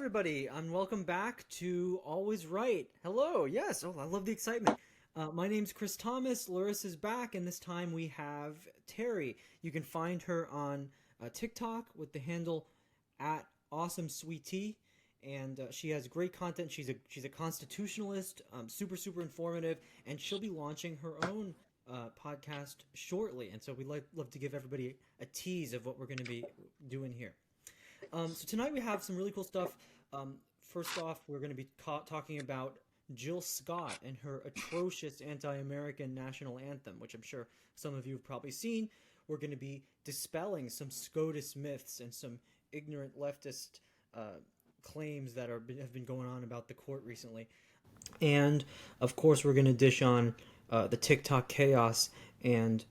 everybody, and welcome back to Always Right. Hello, yes, I love the excitement. My name's Chris Thomas, Larissa's back, and this time we have Terry. You can find her on TikTok with the handle at AwesomeSweetTea, and she has great content. She's a constitutionalist, super informative, and she'll be launching her own podcast shortly. And so we'd love to give everybody a tease of what we're going to be doing here. So tonight we have some really cool stuff. First off, we're going to be talking about Jill Scott and her atrocious anti-American national anthem, which I'm sure some of you have probably seen. We're going to be dispelling some SCOTUS myths and some ignorant leftist claims that have been going on about the court recently. And, of course, we're going to dish on the TikTok chaos and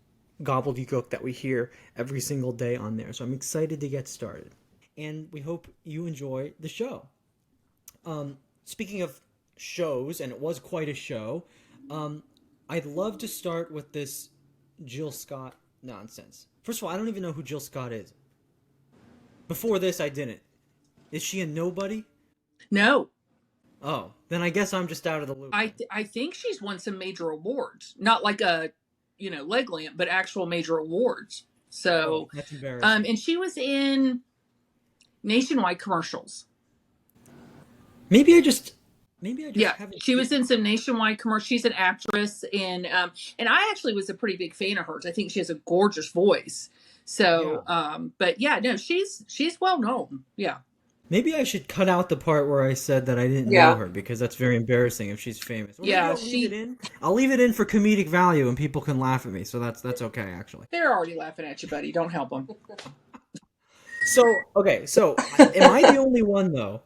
gobbledygook that we hear every single day on there. So I'm excited to get started. And we hope you enjoy the show. Speaking of shows, and it was quite a show, I'd love to start with this Jill Scott nonsense. First of all, I don't even know who Jill Scott is. Before this, I didn't. Is she a nobody? No. Oh, then I guess I'm just out of the loop. I think she's won some major awards. Not like a, leg lamp, but actual major awards. So, that's embarrassing. And she was in Nationwide commercials. Maybe I just haven't. She was in some Nationwide commercials. She's an actress, and I actually was a pretty big fan of hers. I think she has a gorgeous voice. So, yeah. But yeah, no, she's well known. Yeah. Maybe I should cut out the part where I said that I didn't know her, because that's very embarrassing if she's famous. Or yeah, I'll leave it in for comedic value, and people can laugh at me. So that's okay, actually. They're already laughing at you, buddy. Don't help them. So am I the only one though?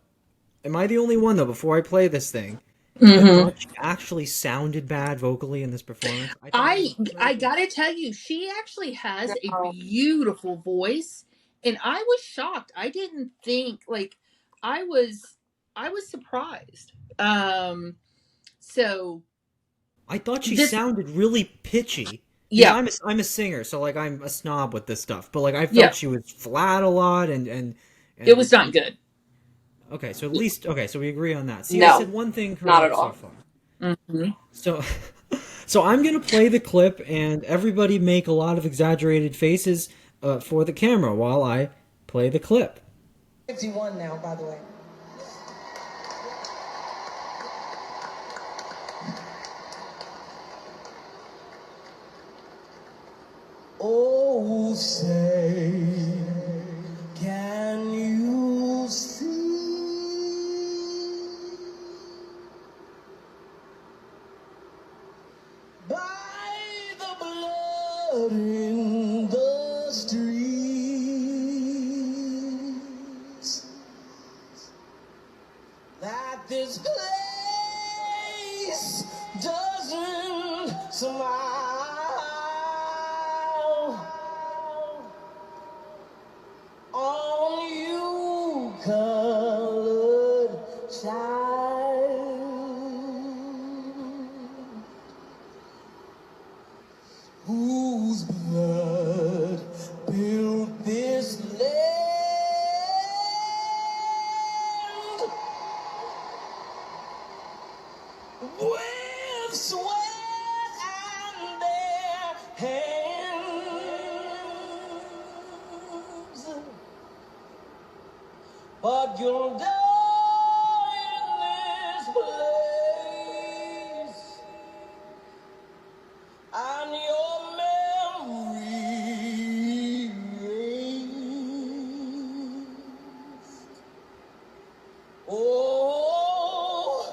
Am I the only one though? Before I play this thing, that thought she actually sounded bad vocally in this performance. I gotta tell you, she actually has a beautiful voice, and I was shocked. I didn't think I was surprised. So I thought she sounded really pitchy. Yeah, I'm a singer, so I'm a snob with this stuff. But I felt she was flat a lot, and it was not good. Okay, so so we agree on that. See, no, I said one thing correct not at all. so far. Mm-hmm. So I'm gonna play the clip, and everybody make a lot of exaggerated faces for the camera while I play the clip. 51 now, by the way. Oh, say, can you see by the blood in the streets that this place doesn't smile on you, colored child, whose blood built this land with sweat and their hands. But you'll die in this place, and your memory erased. Oh,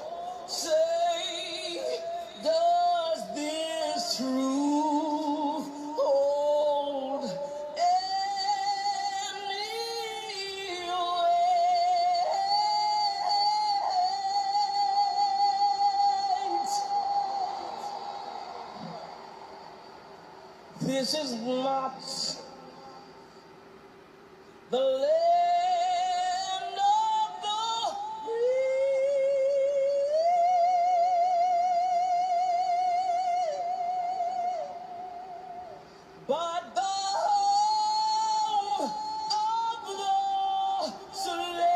say, does this truth hold any weight? This is not the land of the free, but the home of the slave.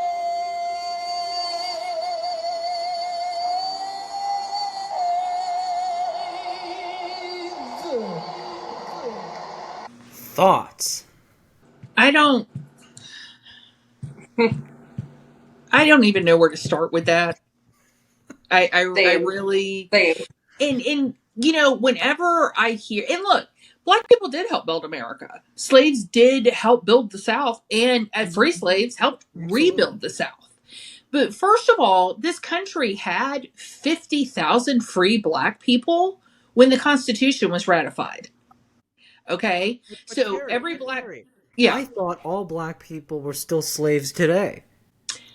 Thoughts? I don't I don't even know where to start with that. I Same, really same. and whenever I hear, and look, black people did help build America. Slaves did help build the South, and free slaves helped Absolutely. rebuild the South. But first of all, this country had 50,000 free black people when the Constitution was ratified. Okay? But So every black, Terry, yeah, I thought all black people were still slaves today.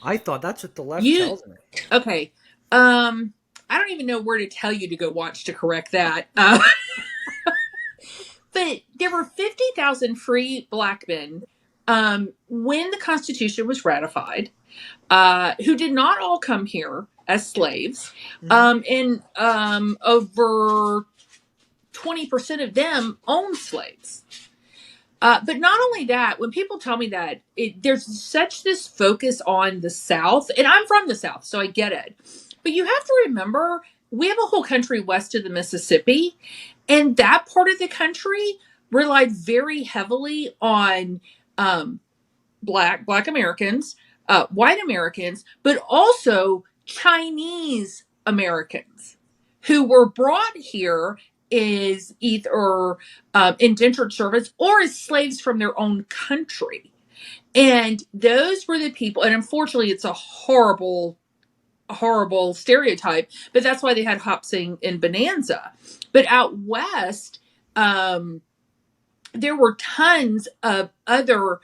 I thought that's what the left you, tells me. okay. I don't even know where to tell you to go watch to correct that. But there were 50,000 free black men when the Constitution was ratified, who did not all come here as slaves. Hmm. And over 20% of them owned slaves. But not only that, when people tell me that, there's such this focus on the South, and I'm from the South, so I get it. But you have to remember, we have a whole country west of the Mississippi, and that part of the country relied very heavily on um, black Americans, white Americans, but also Chinese Americans who were brought here is either indentured servants or as slaves from their own country. And those were the people, and unfortunately, it's a horrible stereotype, but that's why they had Hop Sing and Bonanza. But out west, um, there were tons of other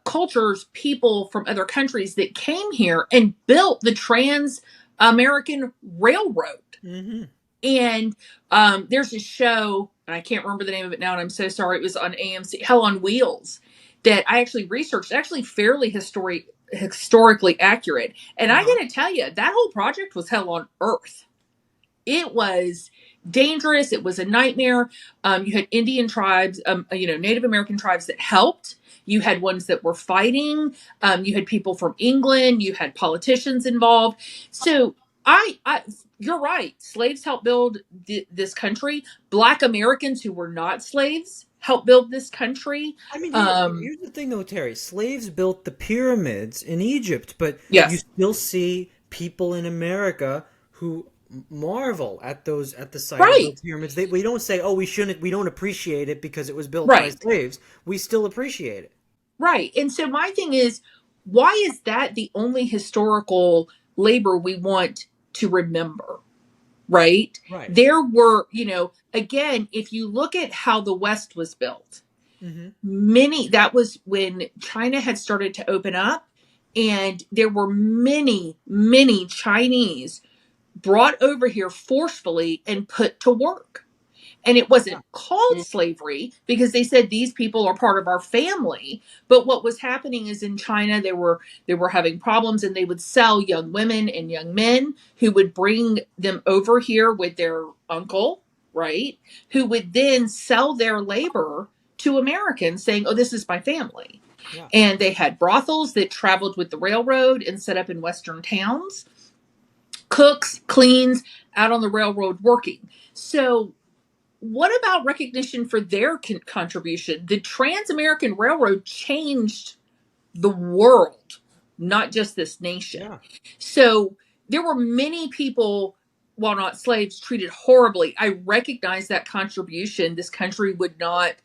cultures, people from other countries that came here and built the Trans American Railroad. Hmm. And there's a show, and I can't remember the name of it now, and I'm so sorry. It was on AMC, Hell on Wheels, that I actually researched. Actually, fairly historically accurate. And I Uh-huh. got to tell you, that whole project was hell on earth. It was dangerous. It was a nightmare. You had Indian tribes, Native American tribes that helped. You had ones that were fighting. You had people from England. You had politicians involved. So you're right. Slaves helped build this country. Black Americans who were not slaves helped build this country. I mean, Um, here's the thing, though, Terry. Slaves built the pyramids in Egypt, but you yes, still see people in America who marvel at the sight of right, those pyramids. We don't say, "Oh, we don't appreciate it because it was built by right. slaves." We still appreciate it. Right. And so my thing is, why is that the only historical labor we want to remember? Right. Right. There were, again, if you look at how the West was built, Hmm. that was when China had started to open up, and there were many Chinese brought over here forcefully and put to work. And it Yeah. wasn't called slavery because they said these people are part of our family. But what was happening is in China they were having problems, and they would sell young women and young men who would bring them over here with their uncle, right? Who would then sell their labor to Americans saying, "Oh, this is my family." Yeah. And they had brothels that traveled with the railroad and set up in western towns, cooks, cleans, out on the railroad working. So what about recognition for their contribution? The Trans American Railroad changed the world, not just this nation. Yeah. So there were many people, while not slaves, treated horribly. I recognize that contribution. This country would not.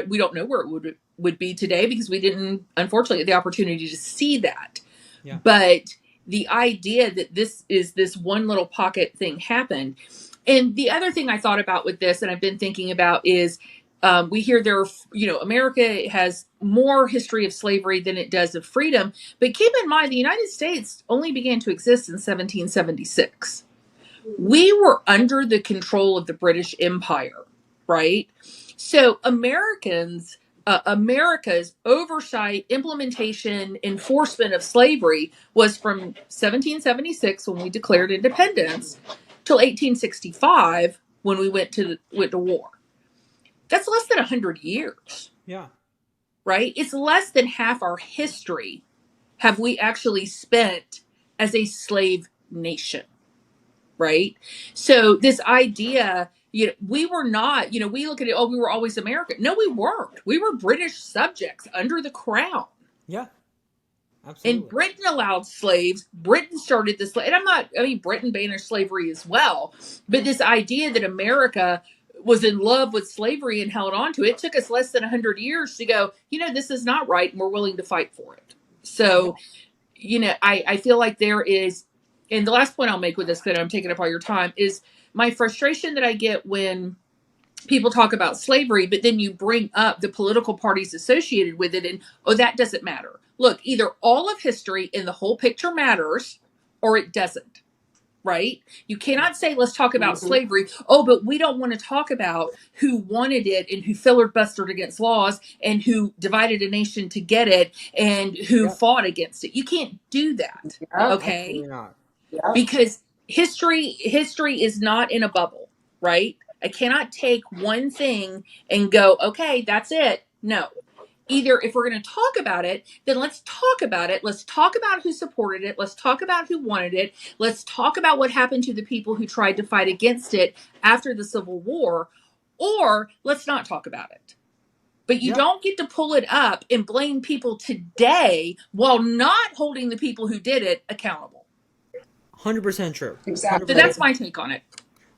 We don't know where it would be today because we didn't, unfortunately, get the opportunity to see that. Yeah. But the idea that this one little pocket thing happened. And the other thing I thought about with this, and I've been thinking about, is we hear America has more history of slavery than it does of freedom. But keep in mind, the United States only began to exist in 1776. We were under the control of the British Empire, right? So America's oversight, implementation, enforcement of slavery was from 1776 when we declared independence till 1865 when we went to war. That's less than 100 years, Yeah. right? It's less than half our history have we actually spent as a slave nation, right? So this idea We were not, we look at it, we were always American. No, we weren't. We were British subjects under the crown. Yeah, And absolutely. Britain allowed slaves. Britain started this, and Britain banished slavery as well. But this idea that America was in love with slavery and held on to it took us less than 100 years to go, this is not right, and we're willing to fight for it. Yeah. So, I feel like there is, and the last point I'll make with this, because I'm taking up all your time, is my frustration that I get when people talk about slavery, but then you bring up the political parties associated with it, and that doesn't matter. Look, either all of history and the whole picture matters, or it doesn't. Right? You cannot say, let's talk about slavery. Oh, but we don't want to talk about who wanted it and who filibustered against laws and who divided a nation to get it and who Yeah. fought against it. You can't do that. Okay? Absolutely not. Because history is not in a bubble, right? I cannot take one thing and go, okay, that's it. No. Either if we're going to talk about it, then let's talk about it. Let's talk about who supported it. Let's talk about who wanted it. Let's talk about what happened to the people who tried to fight against it after the Civil War. Or let's not talk about it. But you don't get to pull it up and blame people today while not holding the people who did it accountable. 100% true. Exactly. So that's my take on it.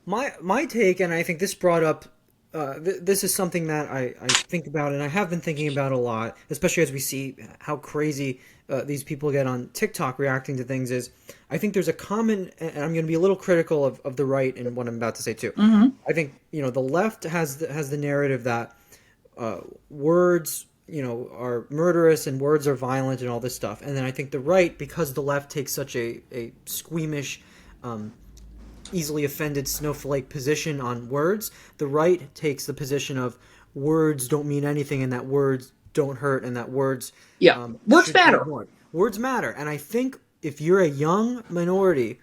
My take, and I think this brought up, this is something that I think about, and I have been thinking about a lot, especially as we see how crazy these people get on TikTok reacting to things, is I think there's a common, and I'm going to be a little critical of the right in what I'm about to say too. Mm-hmm. I think, the left has the narrative that words, are murderous and words are violent and all this stuff. And then I think the right, because the left takes such a squeamish, easily offended snowflake position on words, the right takes the position of words don't mean anything and that words don't hurt and that words words matter. Words matter. And I think if you're a young minority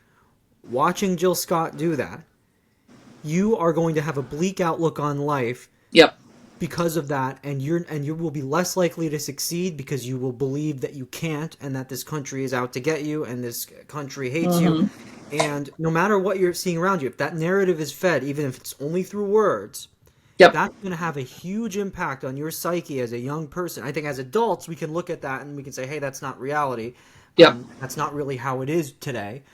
watching Jill Scott do that, you are going to have a bleak outlook on life. Yep. Because of that, and you will be less likely to succeed because you will believe that you can't and that this country is out to get you and this country hates you. And no matter what you're seeing around you, if that narrative is fed, even if it's only through words, that's going to have a huge impact on your psyche as a young person. I think as adults, we can look at that and we can say, hey, that's not reality. That's not really how it is today.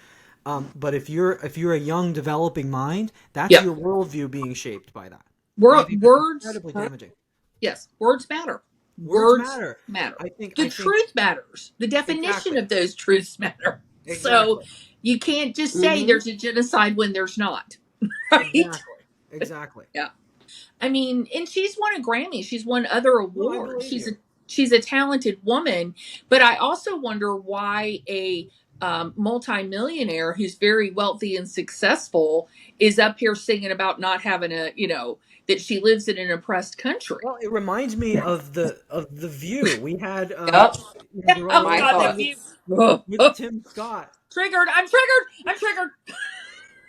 But if you're a young developing mind, that's your worldview being shaped by that. Words incredibly damaging. Yes, words matter. Words matter. I think truth matters. The definition of those truths matter. Exactly. So you can't just say there's a genocide when there's not. Right? Exactly. Yeah. I mean, and she's won a Grammy. She's won other awards. She's a talented woman. But I also wonder why a multimillionaire who's very wealthy and successful is up here singing about not having that she lives in an oppressed country. Well, it reminds me of the View. We had The View with Tim Scott. Triggered. I'm triggered.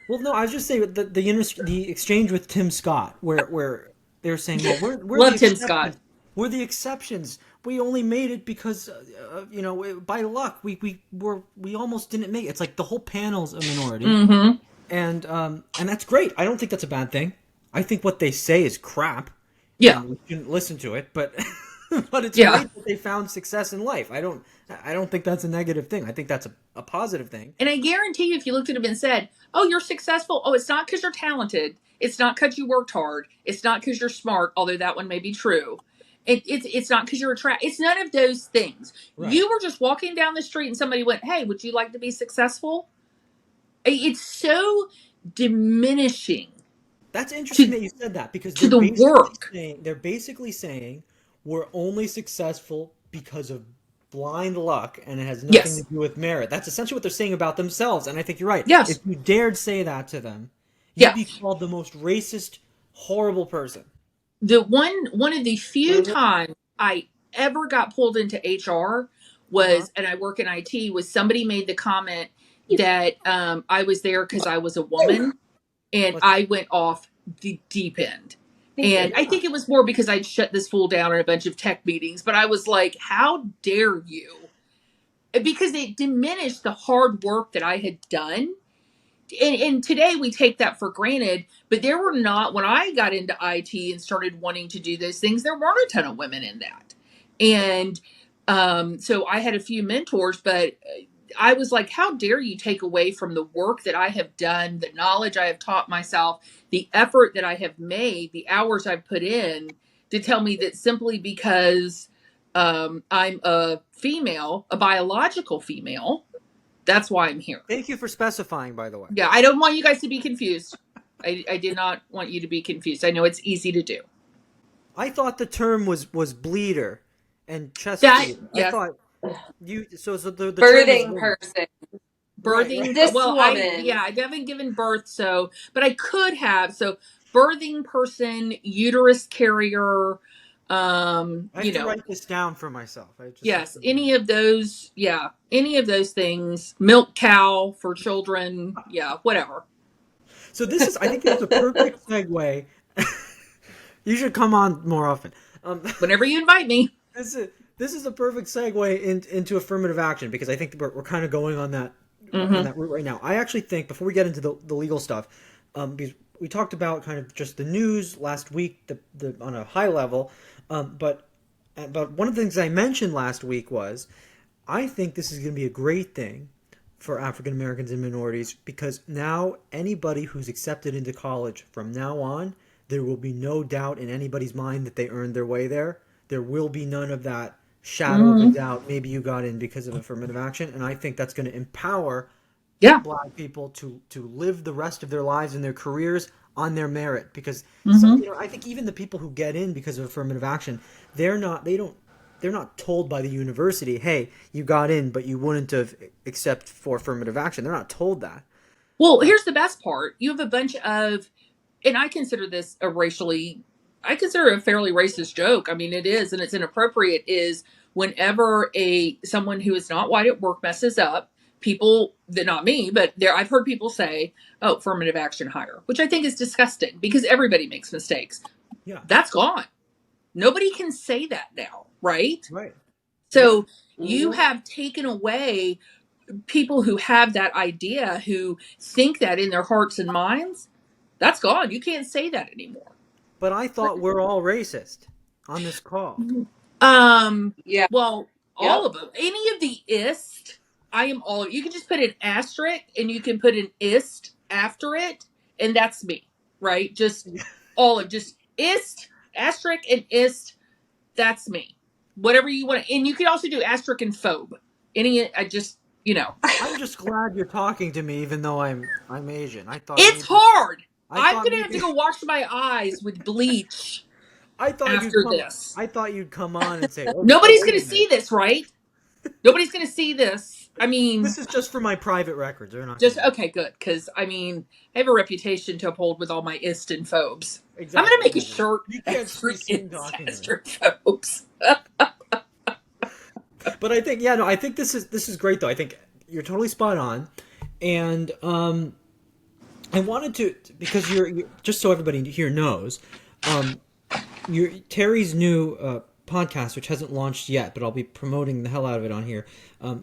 Well, no, I was just saying the exchange with Tim Scott, where they're saying, well, we're love Tim Scott. We're the exceptions. We only made it because, by luck. We almost didn't make it. It's like the whole panel's a minority, and that's great. I don't think that's a bad thing. I think what they say is crap. Yeah, we shouldn't listen to it, but but it's great that they found success in life. I don't think that's a negative thing. I think that's a positive thing. And I guarantee you, if you looked at him and said, "Oh, you're successful," it's not because you're talented. It's not because you worked hard. It's not because you're smart, although that one may be true. It's not because you're attractive. It's none of those things. Right. You were just walking down the street and somebody went, "Hey, would you like to be successful?" It's so diminishing. That's interesting that you said that, because they're basically saying we're only successful because of blind luck and it has nothing to do with merit. That's essentially what they're saying about themselves, and I think you're right. Yes. If you dared say that to them, you'd be called the most racist, horrible person. The one of the few times I ever got pulled into HR was, and I work in IT, was somebody made the comment that I was there because I was a woman. And I went off the deep end. And I think it was more because I'd shut this fool down in a bunch of tech meetings. But I was like, how dare you? Because it diminished the hard work that I had done and today we take that for granted, but there were not, when I got into IT and started wanting to do those things, there weren't a ton of women in that. And so I had a few mentors, but I was like, how dare you take away from the work that I have done, the knowledge I have taught myself, the effort that I have made, the hours I've put in, to tell me that simply because I'm a female, a biological female, that's why I'm here. Thank you for specifying, by the way. Yeah, I don't want you guys to be confused. I did not want you to be confused. I know it's easy to do. I thought the term was bleeder and chest That, feeder. I yes. thought you so the term is Birthing woman. person. Birthing. Right. This Well, woman. I haven't given birth, so, but I could have. So, birthing person, uterus carrier, I have you to know, write this down for myself. I just yes, any of those, yeah, any of those things. Milk cow for children, yeah, whatever. So this is, I think, this is a perfect segue. You should come on more often. Whenever you invite me. This is a perfect segue into affirmative action, because I think we're kind of going on that route right now. I actually think, before we get into the legal stuff, because we talked about kind of just the news last week, the on a high level, but one of the things I mentioned last week was, I think this is going to be a great thing for African Americans and minorities, because now anybody who's accepted into college from now on, there will be no doubt in anybody's mind that they earned their way there. There will be none of that shadow of a doubt. Maybe you got in because of affirmative action, and I think that's going to empower Black people to live the rest of their lives and their careers on their merit. Because I think even the people who get in because of affirmative action, they're not told by the university, hey, you got in, but you wouldn't have except for affirmative action. They're not told that. Well, here's the best part. You have a bunch of, and I consider this I consider it a fairly racist joke. I mean, it is, and it's inappropriate, is whenever someone who is not white at work messes up, people, not me, but I've heard people say, oh, affirmative action hire, which I think is disgusting, because everybody makes mistakes. Yeah. That's gone. Nobody can say that now, right? Right. So you have taken away people who have that idea, who think that in their hearts and minds. That's gone. You can't say that anymore. But I thought we're all racist on this call. Yeah. Well, all of them. Any of the ist, I am all of. You can just put an asterisk and you can put an ist after it, and that's me, right? Just all of, just ist, asterisk, and ist. That's me. Whatever you want, and you can also do asterisk and phobe. I'm just glad you're talking to me, even though I'm Asian. I thought it's hard. I'm gonna have to go wash my eyes with bleach. I thought you'd come on and say, nobody's gonna see this, right? Nobody's gonna see this. I mean, this is just for my private records. They're not just okay, good, because I mean, I have a reputation to uphold with all my ist and phobes. Exactly. I'm gonna make a shirt. You can't speak talking phobes. But I think, I think this is great though. I think you're totally spot on, and I wanted to, because you're just so everybody here knows, Terry's new podcast, which hasn't launched yet, but I'll be promoting the hell out of it on here.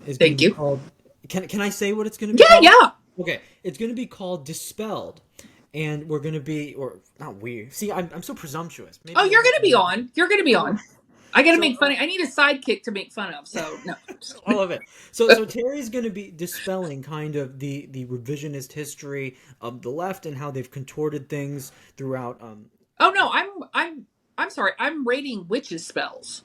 Is going to be called. Can I say what it's going to be? Called? Yeah. Okay, it's going to be called DISPELLED, and we're going to be, or not weird. See, I'm so presumptuous. Maybe you're going to be on. You're going to be on. I got to make fun. I need a sidekick to make fun of. So no, I love it. So Terry's going to be dispelling kind of the revisionist history of the left and how they've contorted things throughout. Oh no, I'm sorry. I'm rating witches' spells.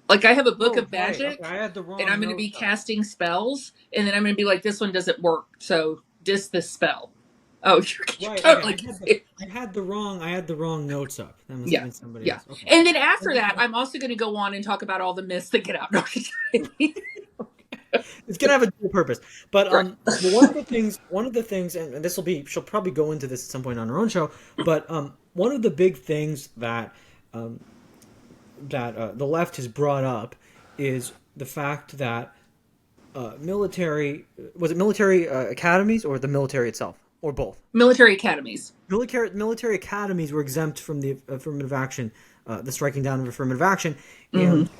Like, I have a book of magic, okay. I had the wrong and I'm going to be casting spells, and then I'm going to be like, this one doesn't work, so dis this spell. Oh, you're totally. Okay. I had the wrong notes up. That must have been somebody else. Okay. And then after that, I'm also going to go on and talk about all the myths that get out. It's gonna have a dual purpose, but one of the things, and this will be, she'll probably go into this at some point on her own show, but one of the big things that the left has brought up is the fact that military academies, or the military itself, or both? Military academies. Military academies were exempt from the affirmative action, the striking down of affirmative action, and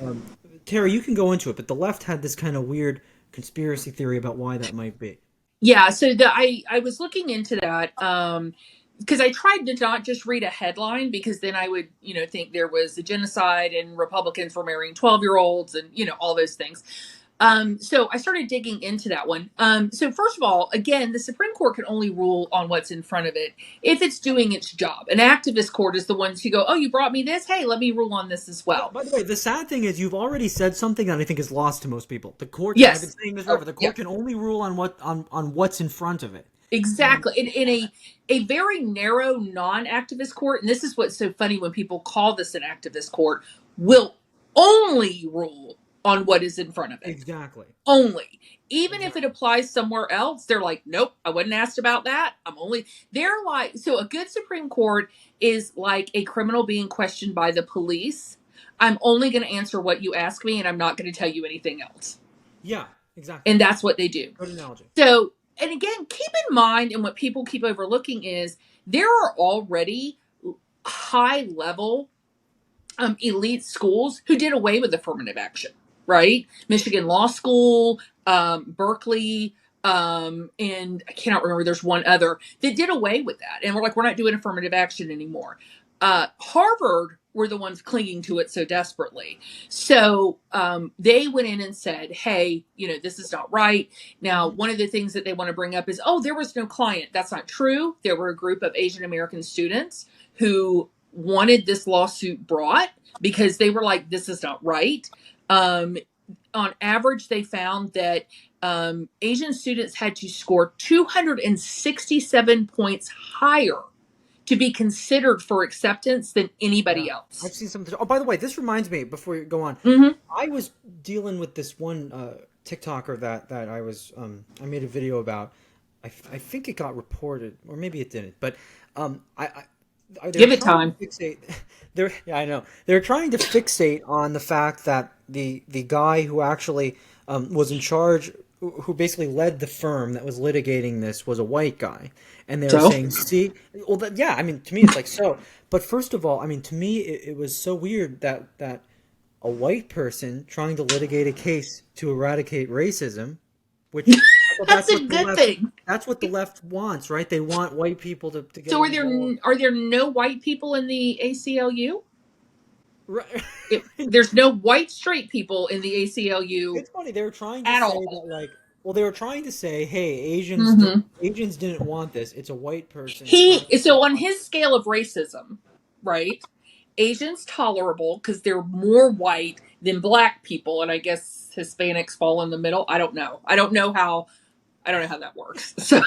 Terry, you can go into it, but the left had this kind of weird conspiracy theory about why that might be. Yeah, so I was looking into that because I tried to not just read a headline because then I would, think there was a genocide and Republicans were marrying 12-year-olds and, all those things. So I started digging into that one. So first of all, again, the Supreme Court can only rule on what's in front of it if it's doing its job. An activist court is the ones who go, oh, you brought me this? Hey, let me rule on this as well. By the way, the sad thing is you've already said something that I think is lost to most people. The court, and I've been Yes. saying this Oh, forever, the yeah. court can only rule on what's in front of it. Exactly. In a very narrow non-activist court, and this is what's so funny when people call this an activist court, will only rule on what is in front of it. Exactly. Only. Even if it applies somewhere else, they're like, nope, I wasn't asked about that. They're like, so a good Supreme Court is like a criminal being questioned by the police. I'm only going to answer what you ask me, and I'm not going to tell you anything else. Yeah, exactly. And that's what they do. Good analogy. So, and again, keep in mind, and what people keep overlooking is there are already high level elite schools who did away with affirmative action, right? Michigan Law School, Berkeley, and I cannot remember, there's one other that did away with that. And we're like, we're not doing affirmative action anymore. Harvard were the ones clinging to it so desperately. So they went in and said, hey, this is not right. Now, one of the things that they want to bring up is, oh, there was no client. That's not true. There were a group of Asian American students who wanted this lawsuit brought because they were like, this is not right. On average, they found that Asian students had to score 267 points higher to be considered for acceptance than anybody else. I've seen something. Oh, by the way, this reminds me, before you go on, I was dealing with this one TikToker that I made a video about. I think it got reported, or maybe it didn't, but give it time. I know. They're trying to fixate on the fact that the guy who actually was in charge, who basically led the firm that was litigating this, was a white guy. And they were saying, see, well, I mean, to me, it's like, so. But first of all, I mean, to me, it was so weird that a white person trying to litigate a case to eradicate racism, which that's a good thing. That's what the left wants, right? They want white people to get. So are there no white people in the ACLU? Right. There's no white straight people in the ACLU. It's funny, they were trying to say that, like, well, they were trying to say, hey, Asians didn't want this. It's a white person. So on his scale of racism, right? Asians tolerable because they're more white than black people, and I guess Hispanics fall in the middle. I don't know how that works. So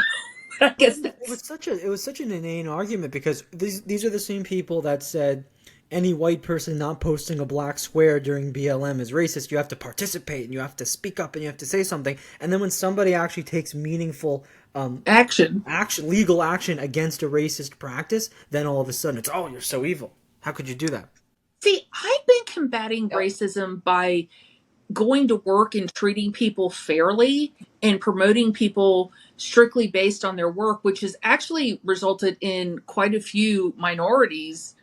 I guess it was such an inane argument, because these are the same people that said any white person not posting a black square during BLM is racist. You have to participate and you have to speak up and you have to say something. And then when somebody actually takes meaningful legal action against a racist practice, then all of a sudden it's, oh, you're so evil. How could you do that? See, I've been combating racism by going to work and treating people fairly and promoting people strictly based on their work, which has actually resulted in quite a few minorities,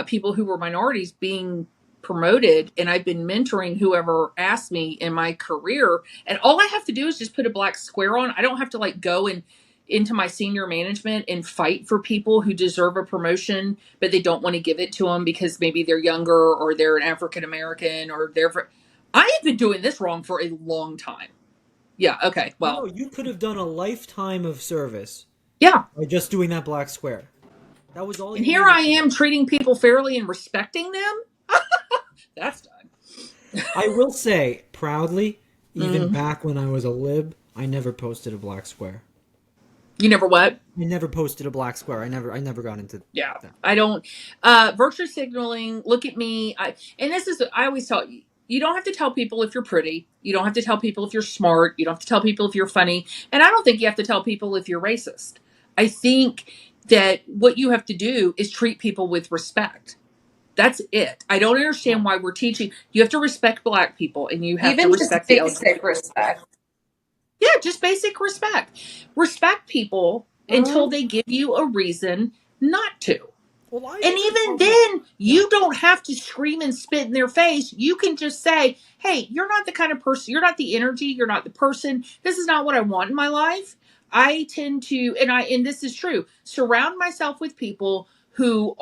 people who were minorities, being promoted. And I've been mentoring whoever asked me in my career, and all I have to do is just put a black square on. I don't have to go into my senior management and fight for people who deserve a promotion, but they don't want to give it to them because maybe they're younger or they're an African American or I have been doing this wrong for a long time. Yeah. Okay. Well, you could have done a lifetime of service. Yeah. By just doing that black square. That was all. And here I am treating people fairly and respecting them. That's done. I will say proudly, even back when I was a lib, I never posted a black square. You never what? I never posted a black square. I never got into that. I don't. Virtue signaling. Look at me. I always tell you. You don't have to tell people if you're pretty. You don't have to tell people if you're smart. You don't have to tell people if you're funny. And I don't think you have to tell people if you're racist. I think that what you have to do is treat people with respect. That's it. I don't understand why we're teaching. You have to respect black people, and you have to respect the basic respect. Yeah, just basic respect. Respect people until they give you a reason not to. Well, and even then, you don't have to scream and spit in their face. You can just say, hey, you're not the kind of person, you're not the energy, you're not the person. This is not what I want in my life. I tend to, and this is true, surround myself with people who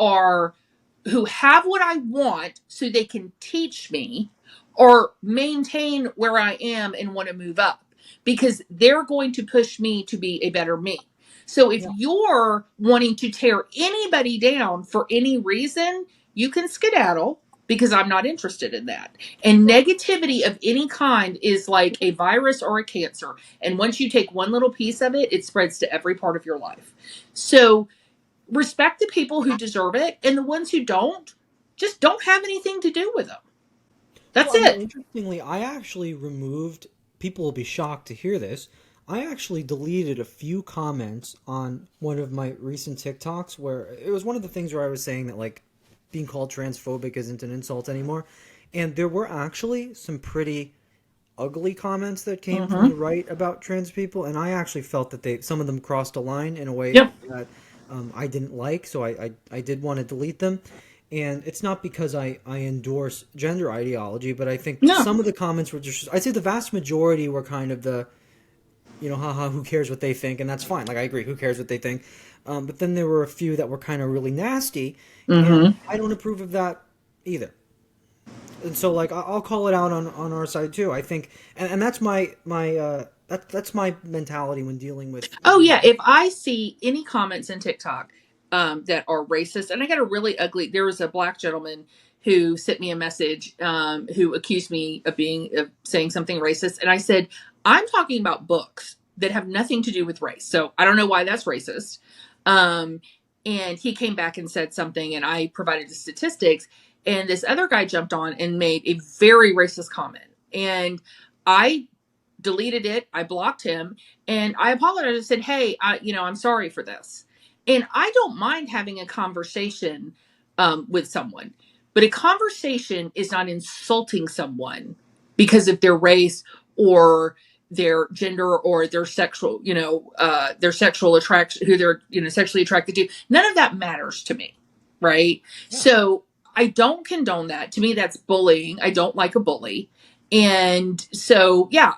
have what I want so they can teach me or maintain where I am and want to move up, because they're going to push me to be a better me. So if Yeah. you're wanting to tear anybody down for any reason, you can skedaddle, because I'm not interested in that. And negativity of any kind is like a virus or a cancer. And once you take one little piece of it, it spreads to every part of your life. So respect the people who deserve it, and the ones who don't, just don't have anything to do with them. That's Well, I mean, it. interestingly, I actually removed, people will be shocked to hear this. I actually deleted a few comments on one of my recent TikToks where it was one of the things where I was saying that, like, being called transphobic isn't an insult anymore. And there were actually some pretty ugly comments that came from the Mm-hmm. right about trans people, and I actually felt that some of them crossed a line in a way Yep. that I didn't like, so I did want to delete them. And it's not because I endorse gender ideology, but I think No. some of the comments were just, I'd say the vast majority were kind of the, haha, who cares what they think, and that's fine. Like, I agree, who cares what they think. But then there were a few that were kind of really nasty, and Mm-hmm. I don't approve of that either. And so, like, I'll call it out on our side too. I think, and that's that's my mentality when dealing with. Oh yeah, if I see any comments in TikTok that are racist, and I got a really ugly. There was a black gentleman who sent me a message who accused me of saying something racist, and I said, I'm talking about books that have nothing to do with race, so I don't know why that's racist. Um, and he came back and said something, and I provided the statistics, and this other guy jumped on and made a very racist comment, and I deleted it. I blocked him, and I apologized. I said, "Hey, I'm sorry for this." And I don't mind having a conversation with someone, but a conversation is not insulting someone because of their race or their gender or their sexual attraction, who they're sexually attracted to. None of that matters to me, right? Yeah. So I don't condone that. To me, that's bullying. I don't like a bully. And so, yeah,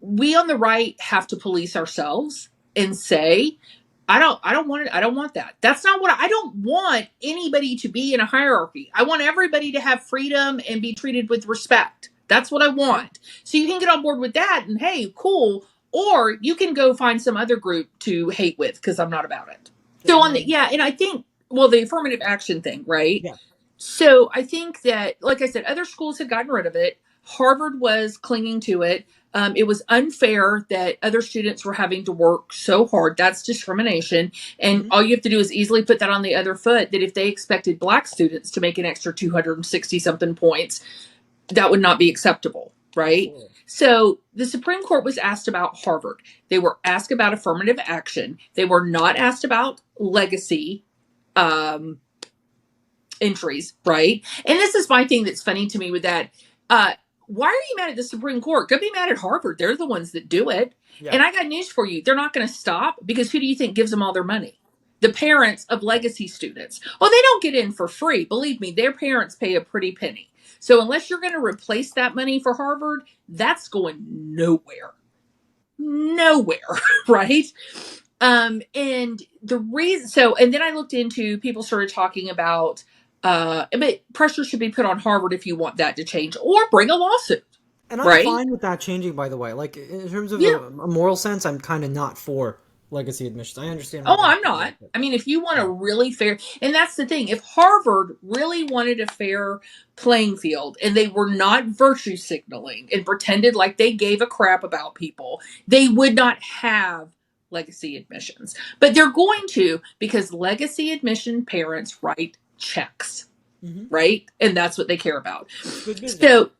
we on the right have to police ourselves and say, I don't want it. I don't want that. That's not what I don't want anybody to be in a hierarchy. I want everybody to have freedom and be treated with respect. That's what I Yeah. want. So you can get on board with that and hey, cool. Or you can go find some other group to hate with, because I'm not about it. So And and I think, well, the affirmative action thing, right? yeah. So I think that, like I said, other schools had gotten rid of it. Harvard was clinging to it. It was unfair that other students were having to work so hard. That's discrimination. And Mhm. all you have to do is easily put that on the other foot, that if they expected black students to make an extra 260 something points, that would not be acceptable, right? Absolutely. So the Supreme Court was asked about Harvard. They were asked about affirmative action. They were not asked about legacy um, entries, right? And this is my thing that's funny to me with that. Why are you mad at the Supreme Court? Go be mad at Harvard. They're the ones that do it. Yeah. And I got news for you. They're not going to stop, because who do you think gives them all their money? The parents of legacy students. Well, they don't get in for free. Believe me, their parents pay a pretty penny. So unless you're going to replace that money for Harvard, that's going nowhere. Nowhere, right? And the reason, and then I looked into, people started talking about, but pressure should be put on Harvard if you want that to change, or bring a lawsuit, And I'm right? fine with that changing, by the way. Like, in terms of Yeah. a moral sense, I'm kind of not for legacy admissions. I understand why Oh, they're I'm not. it. I mean, if you want a Yeah. really fair, and that's the thing, if Harvard really wanted a fair playing field and they were not virtue signaling and pretended like they gave a crap about people, they would not have legacy admissions. But they're going to, because legacy admission parents write checks, Mm-hmm. right? And that's what they care about. It's good business. So,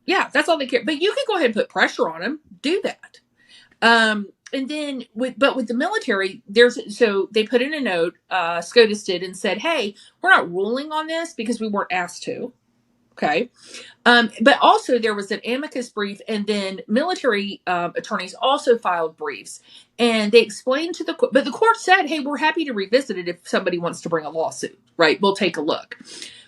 yeah, that's all they care. But you can go ahead and put pressure on them. Do that. And then with the military, so they put in a note, SCOTUS did, and said, hey, we're not ruling on this because we weren't asked to. Okay. But also there was an amicus brief, and then military attorneys also filed briefs, and they explained to the court, but the court said, hey, we're happy to revisit it if somebody wants to bring a lawsuit, right? We'll take a look.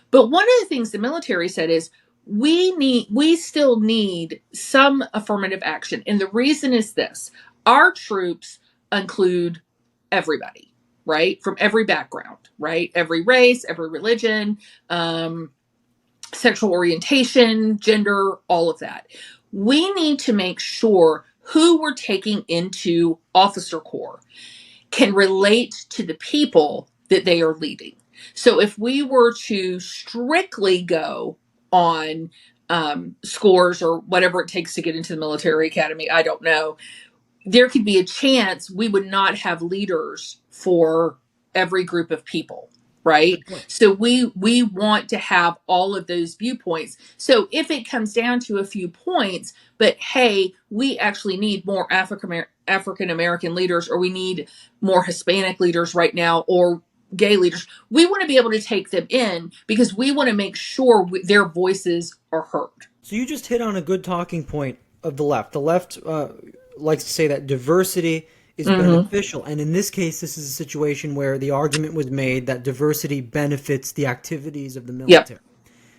But one of the things the military said is, we still need some affirmative action. And the reason is this: Our troops include everybody, right? From every background, right? Every race, every religion, sexual orientation, gender, all of that. We need to make sure who we're taking into officer corps can relate to the people that they are leading. So if we were to strictly go on scores or whatever it takes to get into the military academy, I don't know, there could be a chance we would not have leaders for every group of people, right? So we want to have all of those viewpoints. So if it comes down to a few points, but hey, we actually need more African American leaders, or we need more Hispanic leaders right now, or gay leaders, we want to be able to take them in because we want to make sure their voices are heard. So you just hit on a good talking point of the left. The left likes to say that diversity is beneficial. And in this case, this is a situation where the argument was made that diversity benefits the activities of the military.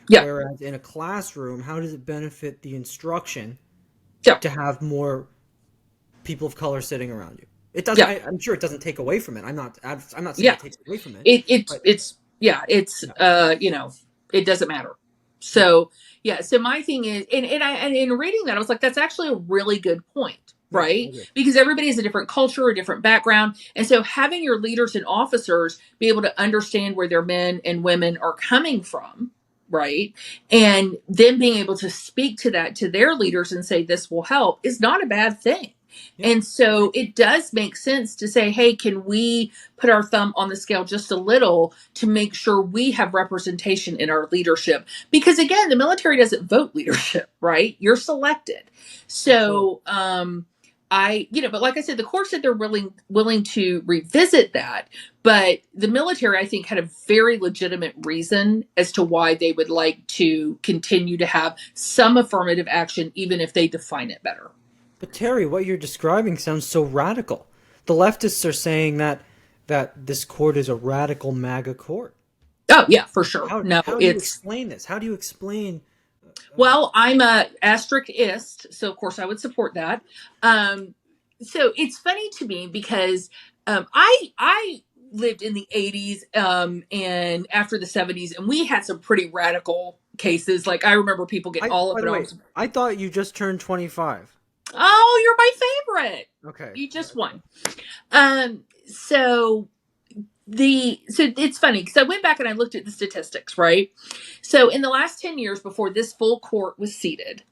Yep. Whereas in a classroom, how does it benefit the instruction Yep. to have more people of color sitting around you? It doesn't. Yep. I'm sure it doesn't take away from it. I'm not saying Yeah. it takes away from it. It's it doesn't matter. So so my thing is, and in reading that, I was like, that's actually a really good point, right? Yeah, because everybody has a different culture, a different background, and so having your leaders and officers be able to understand where their men and women are coming from, right, and then being able to speak to that to their leaders and say this will help is not a bad thing. Yeah. And so it does make sense to say, hey, can we put our thumb on the scale just a little to make sure we have representation in our leadership? Because again, the military doesn't vote leadership, right? You're selected. So, but like I said, the Corps said they're willing to revisit that. But the military, I think, had a very legitimate reason as to why they would like to continue to have some affirmative action, even if they define it better. But Terry, what you're describing sounds so radical. The leftists are saying that this court is a radical MAGA court. Oh yeah, for sure. How do you explain this? How do you explain? Well, I'm a asteriskist, so of course I would support that. So it's funny to me because I lived in the 80s and after the 70s, and we had some pretty radical cases. Like I remember people getting all up in arms. I thought you just turned 25. Oh, you're my favorite. Okay. You just won. So it's funny because I went back and I looked at the statistics, right? So in the last 10 years before this full court was seated,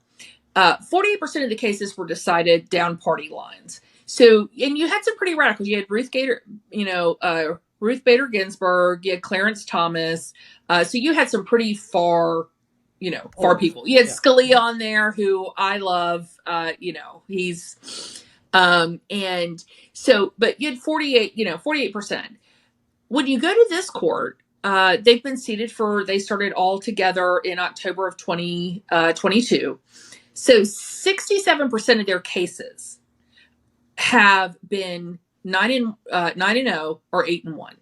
48% of the cases were decided down party lines. So, and you had some pretty radicals. You had Ruth Bader Ginsburg, you had Clarence Thomas. So you had some pretty far people. You had Scalia on there, who I love. He's, and so, but you had 48%. When you go to this court, they've been seated they started all together in October of 2022. So 67% of their cases have been 9-0 or 8-1.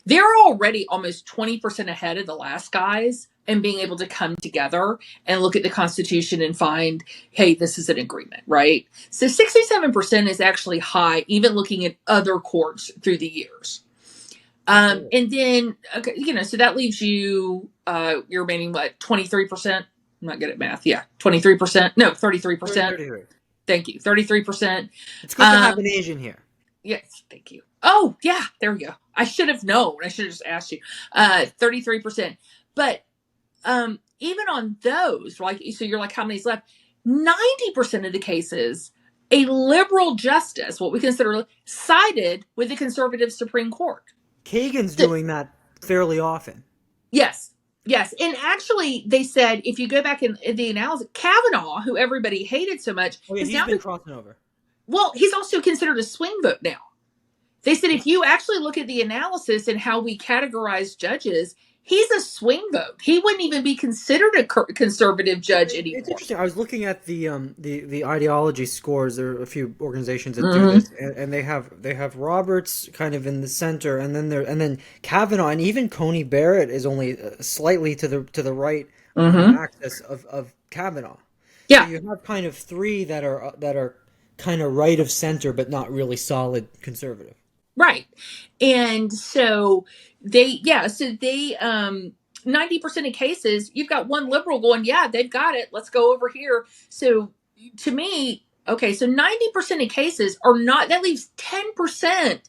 They're already almost 20% ahead of the last guys and being able to come together and look at the Constitution and find, hey, this is an agreement, right? So 67% is actually high, even looking at other courts through the years. And then, so that leaves you, you're remaining, 23%? I'm not good at math. Yeah, 23%. No, 33%. 33. Thank you. 33%. It's good to have an Asian here. Yes, thank you. Oh, yeah, there we go. I should have known. I should have just asked you. 33%. But even on those, so you're like, how many's left? 90% of the cases, a liberal justice, what we consider, sided with the conservative Supreme Court. Kagan's doing that fairly often. Yes. And actually, they said, if you go back in the analysis, Kavanaugh, who everybody hated so much, he's now been crossing over. Well, he's also considered a swing vote now. They said if you actually look at the analysis and how we categorize judges, he's a swing vote. He wouldn't even be considered a conservative judge anymore. It's interesting. I was looking at the ideology scores. There are a few organizations that do this, and they have Roberts kind of in the center, and then Kavanaugh, and even Coney Barrett is only slightly to the right axis of Kavanaugh. Yeah, so you have kind of three that are kind of right of center, but not really solid conservative. Right. And so they, 90% of cases, you've got one liberal going, yeah, they've got it. Let's go over here. So to me, okay, so 90% of cases are not, that leaves 10%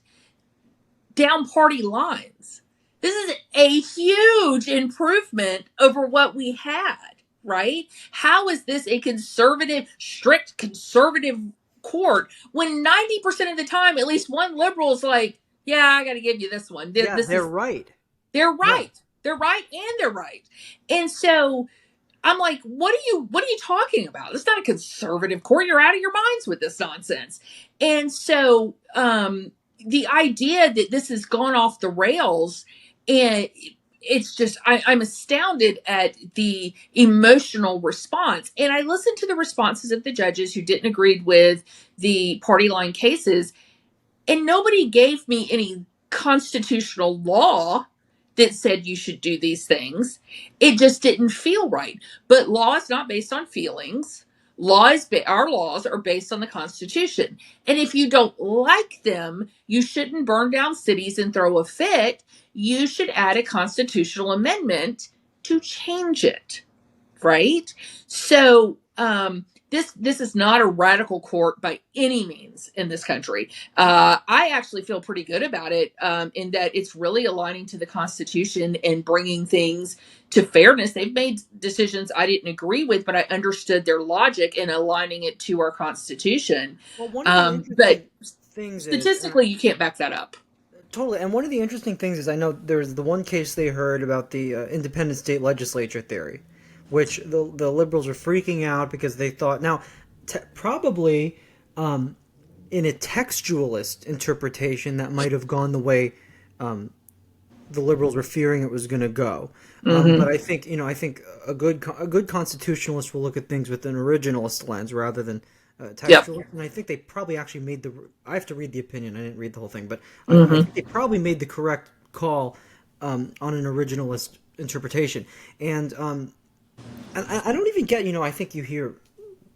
down party lines. This is a huge improvement over what we had, right? How is this a conservative, strict conservative court when 90% of the time, at least one liberal is like, yeah, I got to give you this one. Yeah, This they're is, right. they're Yeah. right. They're right and they're right. And so I'm like, what are you talking about? It's not a conservative court. You're out of your minds with this nonsense. And so the idea that this has gone off the rails, and it's just I'm astounded at the emotional response. And I listened to the responses of the judges who didn't agree with the party line cases, and nobody gave me any constitutional law that said you should do these things. It just didn't feel right. But law is not based on feelings. Our laws are based on the Constitution. And if you don't like them, you shouldn't burn down cities and throw a fit. You should add a constitutional amendment to change it. Right? So this is not a radical court by any means in this country. I actually feel pretty good about it, in that it's really aligning to the Constitution and bringing things to fairness. They've made decisions I didn't agree with, but I understood their logic in aligning it to our Constitution. Well, one of the But interesting things is, statistically, you can't back that up. totally, and one of the interesting things is I know there's the one case they heard about the independent state legislature theory, which the liberals are freaking out because they thought now probably in a textualist interpretation that might have gone the way the liberals were fearing it was going to go. But I think a good constitutionalist will look at things with an originalist lens rather than textualist. Yep. And I think they probably actually made I have to read the opinion. I didn't read the whole thing, but I think they probably made the correct call on an originalist interpretation. And I don't even get, I think you hear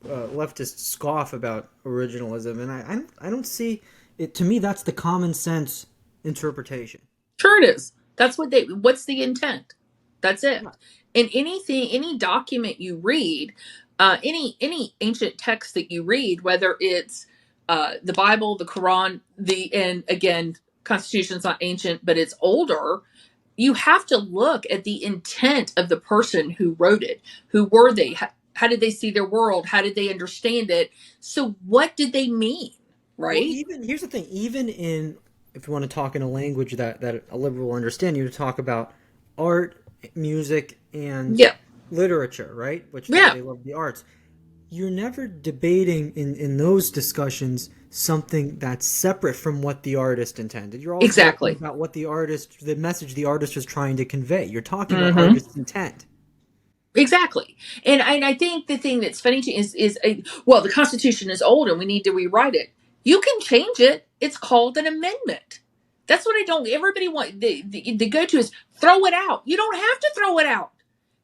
leftists scoff about originalism, and I don't see it. To me, that's the common sense interpretation. Sure it is. That's what's the intent? That's it. And any document you read, any ancient text that you read, whether it's the Bible, the Quran, and again, Constitution's not ancient, but it's older. You have to look at the intent of the person who wrote it. Who were they? How did they see their world? How did they understand it? So what did they mean? Right? Well, here's the thing. Even if you want to talk in a language that a liberal will understand, you talk about art, music, and literature, right? Which they love the arts. You're never debating in those discussions something that's separate from what the artist intended. You're always talking about what the message the artist was trying to convey. You're talking about artist's intent. Exactly. And I think the thing that's funny to is the Constitution is old and we need to rewrite it. You can change it. It's called an amendment. That's what I don't. Everybody the go-to is throw it out. You don't have to throw it out.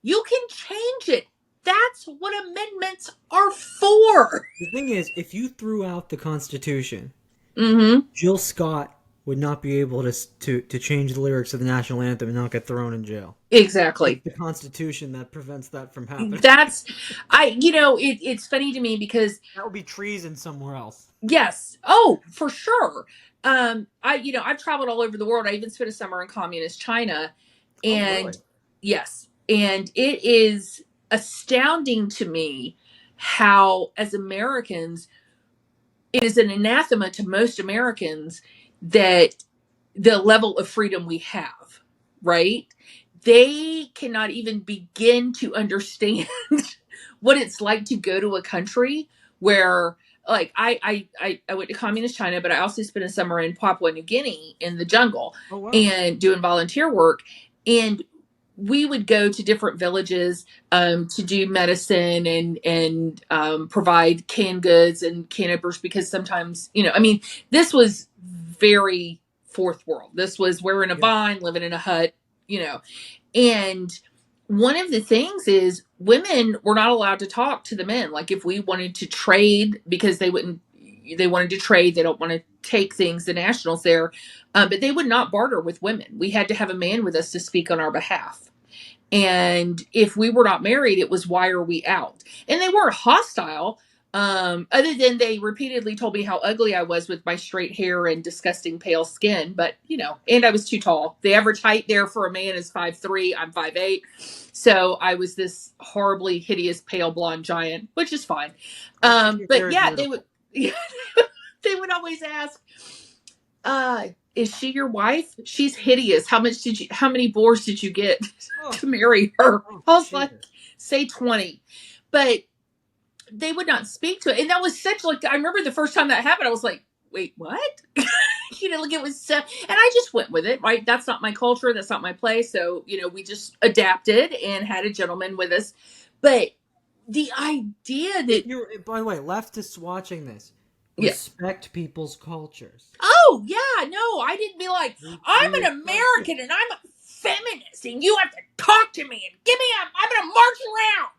You can change it. That's what amendments are for. The thing is, if you threw out the Constitution, Mm-hmm. Jill Scott would not be able to change the lyrics of the national anthem and not get thrown in jail. Exactly. It's the Constitution that prevents that from happening. It's funny to me because that would be treason somewhere else. Yes. Oh, for sure. I've traveled all over the world. I even spent a summer in communist China, and really? Yes, and it is astounding to me how, as Americans, it is an anathema to most Americans that the level of freedom we have, right? They cannot even begin to understand what it's like to go to a country where, like, I went to communist China, but I also spent a summer in Papua New Guinea in the jungle. Oh, wow. And doing volunteer work. And we would go to different villages to do medicine and provide canned goods and cannabis, because sometimes, this was very fourth world. This was we're in a vine, living in a hut, and one of the things is women were not allowed to talk to the men. Like if we wanted to trade, because they wouldn't, they wanted to trade. They don't want to take things, the nationals there. But they would not barter with women. We had to have a man with us to speak on our behalf. And if we were not married, it was, why are we out? And they weren't hostile, other than they repeatedly told me how ugly I was with my straight hair and disgusting pale skin. But, and I was too tall. The average height there for a man is 5'3". I'm 5'8". So I was this horribly hideous pale blonde giant, which is fine. But yeah, they would, they would always ask, is she your wife? She's hideous. How many boars did you get to marry her? I was like, say 20. But they would not speak to it. And that was such, like, I remember the first time that happened, I was like, wait, what? Like, it was so, and I just went with it, right? That's not my culture. That's not my place. So, we just adapted and had a gentleman with us. But the idea that by the way, leftists watching this, respect people's cultures. Oh, yeah, no, I didn't be like, I'm an American and I'm a feminist and you have to talk to me and I'm going to march around.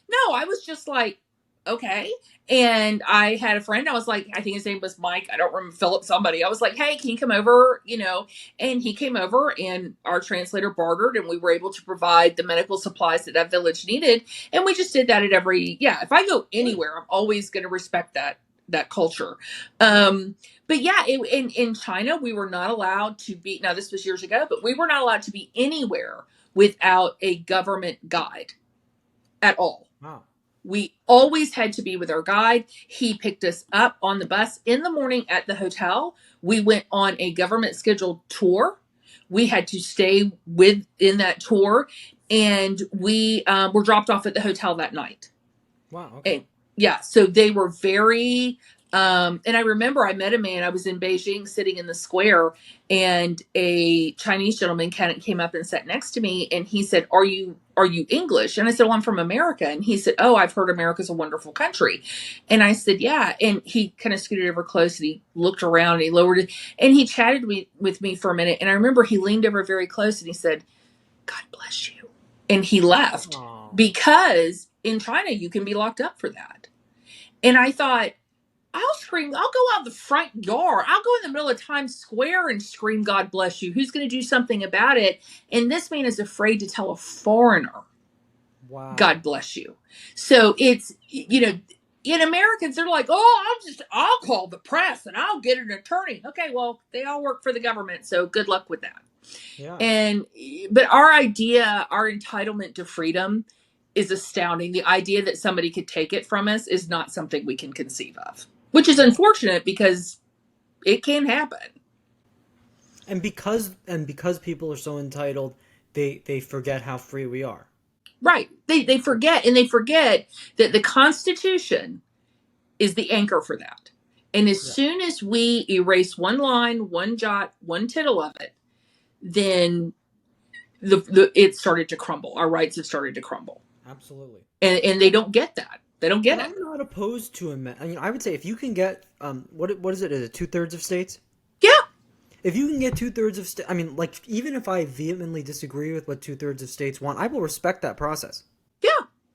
No, I was just like, okay. And I had a friend, I was like, I think his name was Mike. I don't remember, Philip, somebody. I was like, hey, can you come over? And he came over and our translator bartered and we were able to provide the medical supplies that village needed. And we just did that at if I go anywhere, I'm always going to respect that culture. But yeah, in China, we were not allowed to be, now this was years ago, but we were not allowed to be anywhere without a government guide at all. Wow. We always had to be with our guide. He picked us up on the bus in the morning at the hotel. We went on a government scheduled tour. We had to stay in that tour, and we were dropped off at the hotel that night. Wow. Okay. And yeah, so they were very, and I remember I met a man, I was in Beijing sitting in the square, and a Chinese gentleman came up and sat next to me, and he said, are you English? And I said, well, I'm from America. And he said, oh, I've heard America's a wonderful country. And I said, yeah. And he kind of scooted over close and he looked around and he lowered it and he chatted with me for a minute. And I remember he leaned over very close and he said, God bless you. And he left. Aww. Because in China, you can be locked up for that. And I thought, I'll scream. I'll go out the front yard. I'll go in the middle of Times Square and scream, God bless you. Who's going to do something about it? And this man is afraid to tell a foreigner, wow, God bless you. So it's, in Americans, they're like, oh, I'll call the press and I'll get an attorney. Okay, well, they all work for the government. So good luck with that. Yeah. But our entitlement to freedom is astounding. The idea that somebody could take it from us is not something we can conceive of, which is unfortunate because it can happen. And because people are so entitled, they forget how free we are. Right. They forget, and they forget that the Constitution is the anchor for that. And as soon as we erase one line, one jot, one tittle of it, then it started to crumble. Our rights have started to crumble. Absolutely. And they don't get that. They don't get it. I'm not opposed to I would say if you can get what is it? Is it 2/3 of states? Yeah. If you can get 2/3 of states, even if I vehemently disagree with what 2/3 of states want, I will respect that process. Yeah.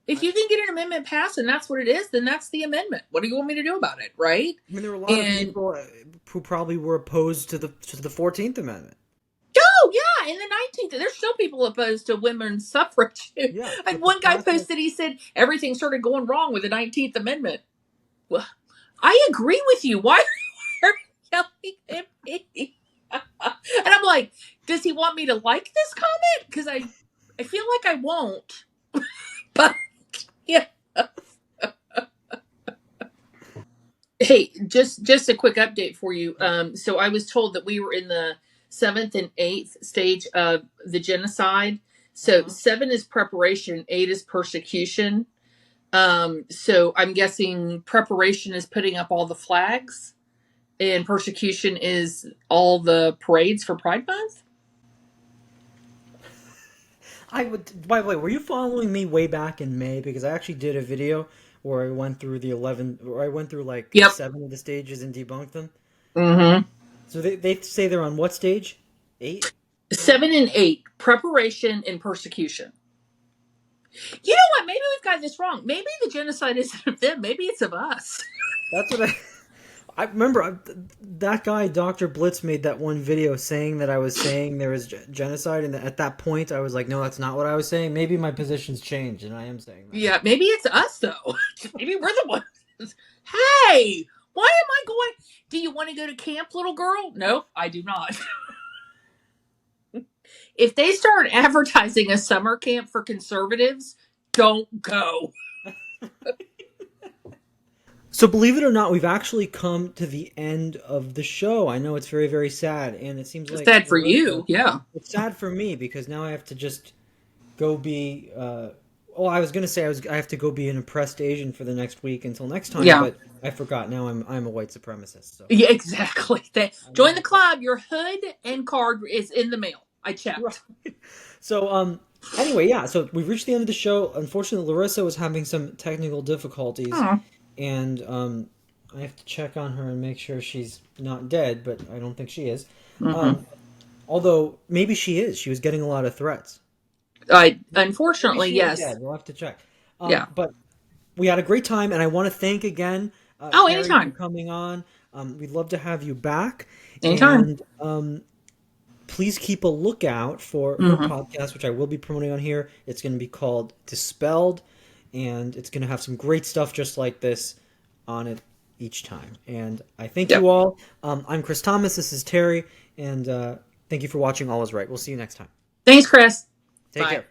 If you can get an amendment passed and that's what it is, then that's the amendment. What do you want me to do about it, right? I mean, there were a lot of people who probably were opposed to the 14th Amendment. Oh, yeah, in the 19th. There's still people opposed to women's suffrage. Yeah, and one guy posted, he said, everything started going wrong with the 19th Amendment. Well, I agree with you. Why are you yelling at me? And I'm like, does he want me to like this comment? Because I feel like I won't. But, yeah. Hey, just a quick update for you. So I was told that we were in the 7th and 8th stage of the genocide. So 7 is preparation, 8 is persecution. So I'm guessing preparation is putting up all the flags and persecution is all the parades for Pride Month. By the way, were you following me way back in May? Because I actually did a video where I went through 7 of the stages and debunked them. Mm-hmm. So they say they're on what stage? 8? 7 and 8, preparation and persecution. You know what? Maybe we've got this wrong. Maybe the genocide isn't of them. Maybe it's of us. That's what I remember that guy, Dr. Blitz, made that one video saying that I was saying there was genocide, and at that point I was like, no, that's not what I was saying. Maybe my position's changed, and I am saying that. Yeah, maybe it's us though. Maybe we're the ones. Hey, why am I going? Do you want to go to camp, little girl? No, I do not. If they start advertising a summer camp for conservatives, don't go. So believe it or not, we've actually come to the end of the show. I know it's very, very sad, and it seems like Sad for you, yeah. It's sad for me because now I have to just go be. I was gonna say I have to go be an oppressed Asian for the next week until next time, Yeah. but I forgot. Now I'm a white supremacist. So Yeah, exactly. Join the club. Your hood and card is in the mail. I checked. Right. So anyway, yeah. So we've reached the end of the show. Unfortunately, Larissa was having some technical difficulties, and I have to check on her and make sure she's not dead, but I don't think she is. Although maybe she is. She was getting a lot of threats. Unfortunately, Maybe she yes. is dead. We'll have to check. Yeah. But we had a great time, and I want to thank again. Oh, Terry, anytime. for coming on. We'd love to have you back. Anytime. And please keep a lookout for her podcast, which I will be promoting on here. It's going to be called Dispelled, and it's going to have some great stuff just like this on it each time. And I thank you all. I'm Chris Thomas. This is Terry, and thank you for watching All Is Right. We'll see you next time. Thanks, Chris. Take Bye. care.